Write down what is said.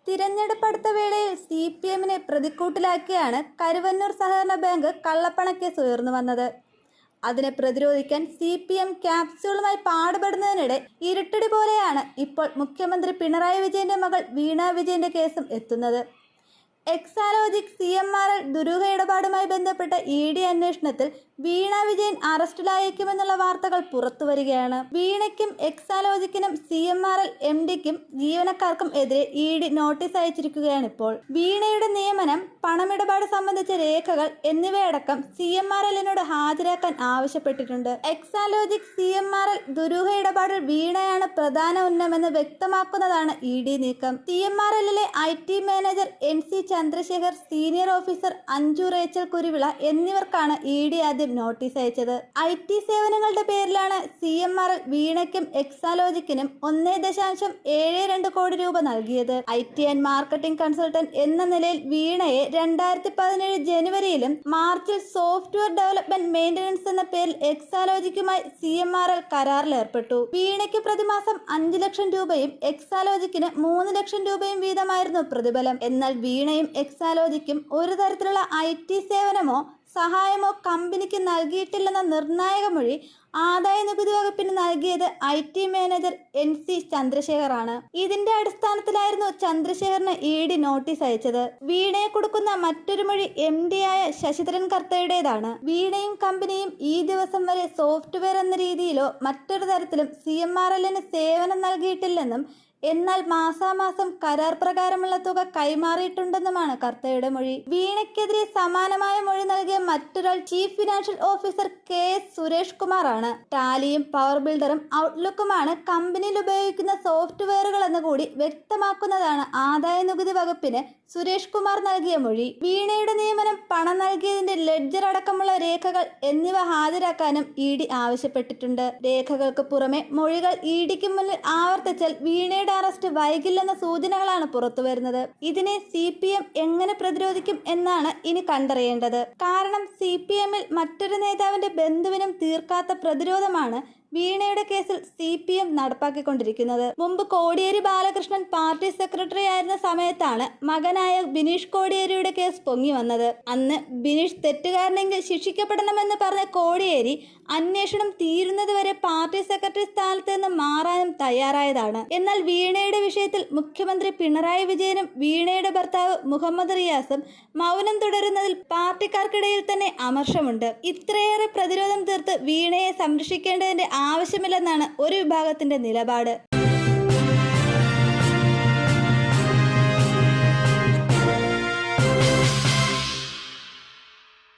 തിരഞ്ഞെടുപ്പ് വേളയിൽ CPMനെ പ്രതിക്കൂട്ടിലാക്കിയാണ് കരുവന്നൂർ സഹകരണ ബാങ്ക് കള്ളപ്പണക്കേസ് ഉയർന്നു വന്നത്. അതിനെ പ്രതിരോധിക്കാൻ CPM ക്യാപ്സ്യൂളുമായി പാടുപെടുന്നതിനിടെ ഇരുട്ടടി പോലെയാണ് ഇപ്പോൾ മുഖ്യമന്ത്രി പിണറായി വിജയന്റെ മകൾ വീണ വിജയന്റെ കേസും എത്തുന്നത്. എക്സാലോജിക് CMRL ദുരൂഹ ഇടപാടുമായി ബന്ധപ്പെട്ട ED അന്വേഷണത്തിൽ വീണ വിജയൻ അറസ്റ്റിലായേക്കുമെന്നുള്ള വാർത്തകൾ പുറത്തുവരികയാണ്. വീണയ്ക്കും എക്സാലോജിക്കിനും CMRL MDക്കും ജീവനക്കാർക്കും എതിരെ ED നോട്ടീസ് അയച്ചിരിക്കുകയാണിപ്പോൾ. വീണയുടെ നിയമനം, പണമിടപാട് സംബന്ധിച്ച രേഖകൾ എന്നിവയടക്കം CMRLനോട് ഹാജരാക്കാൻ ആവശ്യപ്പെട്ടിട്ടുണ്ട്. എക്സാലോജിക് CMRL ദുരൂഹ ഇടപാടിൽ വീണയാണ് പ്രധാന ഉന്നമെന്ന് വ്യക്തമാക്കുന്നതാണ് ED നീക്കം. CMRLലെ IT manager NC Chandrasekhar, senior officer Anju Rachel Kuruvila എന്നിവർക്കാണ് ED ആദ്യം നോട്ടീസ് അയച്ചത്. IT സേവനങ്ങളുടെ പേരിലാണ് CMRL വീണയ്ക്കും എക്സാലോജിക്കിനും 1.72 കോടി രൂപ നൽകിയത്. IT ആൻഡ് മാർക്കറ്റിംഗ് കൺസൾട്ടന്റ് എന്ന നിലയിൽ വീണയെ 2017 ജനുവരിയിലും മാർച്ചിൽ സോഫ്റ്റ്വെയർ ഡെവലപ്മെന്റ് മെയിന്റനൻസ് എന്ന പേരിൽ എക്സാലോജിക്കുമായി CMRL കരാറിലേർപ്പെട്ടു. വീണയ്ക്ക് പ്രതിമാസം 5 ലക്ഷം രൂപയും എക്സാലോജിക്കിന് 3 ലക്ഷം രൂപയും വീതമായിരുന്നു പ്രതിഫലം. എന്നാൽ വീണയും എക്സാലോജിക്കും ഒരു തരത്തിലുള്ള IT സേവനമോ സഹായമോ കമ്പനിക്ക് നൽകിയിട്ടില്ലെന്ന നിർണായക മൊഴി ആദായ നികുതി വകുപ്പിന് നൽകിയത് IT മാനേജർ NC ചന്ദ്രശേഖറാണ്. ഇതിന്റെ അടിസ്ഥാനത്തിലായിരുന്നു ചന്ദ്രശേഖറിന് ED നോട്ടീസ് അയച്ചത്. വീണയെ കൊടുക്കുന്ന മറ്റൊരു മൊഴി MD ആയ ശശിധരൻ കർത്തയുടേതാണ്. വീണയും കമ്പനിയും ഈ ദിവസം വരെ സോഫ്റ്റ്വെയർ എന്ന രീതിയിലോ മറ്റൊരു തരത്തിലും CMRLന് സേവനം നൽകിയിട്ടില്ലെന്നും എന്നാൽ മാസാമാസം കരാർ പ്രകാരമുള്ള തുക കൈമാറിയിട്ടുണ്ടെന്നുമാണ് കർത്തയുടെ മൊഴി. വീണയ്ക്കെതിരെ സമാനമായ മൊഴി നൽകിയ മറ്റൊരാൾ chief financial officer KS Suresh Kumar ആണ്. ടാലിയും പവർ ബിൽഡറും ഔട്ട്ലുക്കുമാണ് കമ്പനിയിൽ ഉപയോഗിക്കുന്ന സോഫ്റ്റ്വെയറുകൾ എന്ന് കൂടി വ്യക്തമാക്കുന്നതാണ് ആദായ നികുതി വകുപ്പിന് സുരേഷ് കുമാർ നൽകിയ മൊഴി. വീണയുടെ നിയമനം, പണം നൽകിയതിന്റെ ലെഡ്ജർ അടക്കമുള്ള രേഖകൾ എന്നിവ ഹാജരാക്കാനും ED ആവശ്യപ്പെട്ടിട്ടുണ്ട്. രേഖകൾക്ക് പുറമെ മൊഴികൾ EDക്ക് മുന്നിൽ ആവർത്തിച്ചാൽ വീണയുടെ അറസ്റ്റ് വൈകില്ലെന്ന സൂചനകളാണ് പുറത്തുവരുന്നത്. ഇതിനെ CPM എങ്ങനെ പ്രതിരോധിക്കും എന്നാണ് ഇനി കണ്ടറിയേണ്ടത്. കാരണം CPMൽ മറ്റൊരു നേതാവിന്റെ ബന്ധുവിനും തീർക്കാത്ത പ്രതിരോധമാണ് വീണയുടെ കേസിൽ CPM നടപ്പാക്കിക്കൊണ്ടിരിക്കുന്നത്. മുമ്പ് കോടിയേരി ബാലകൃഷ്ണൻ പാർട്ടി സെക്രട്ടറി ആയിരുന്ന സമയത്താണ് മകനായ ബിനീഷ് കോടിയേരിയുടെ കേസ് പൊങ്ങി വന്നത്. അന്ന് ബിനീഷ് തെറ്റുകാരനെങ്കിൽ ശിക്ഷിക്കപ്പെടണമെന്ന് പറഞ്ഞ കോടിയേരി അന്വേഷണം തീരുന്നതുവരെ പാർട്ടി സെക്രട്ടറി സ്ഥാനത്ത് നിന്ന് മാറാനും തയ്യാറായതാണ്. എന്നാൽ വീണയുടെ വിഷയത്തിൽ മുഖ്യമന്ത്രി പിണറായി വിജയനും വീണയുടെ ഭർത്താവ് മുഹമ്മദ് റിയാസും മൗനം തുടരുന്നതിൽ പാർട്ടിക്കാർക്കിടയിൽ തന്നെ അമർഷമുണ്ട്. ഇത്രയേറെ പ്രതിരോധം തീർത്ത് വീണയെ സംരക്ഷിക്കേണ്ടതിന്റെ ആവശ്യമില്ലെന്നാണ് ഒരു വിഭാഗത്തിന്റെ നിലപാട്.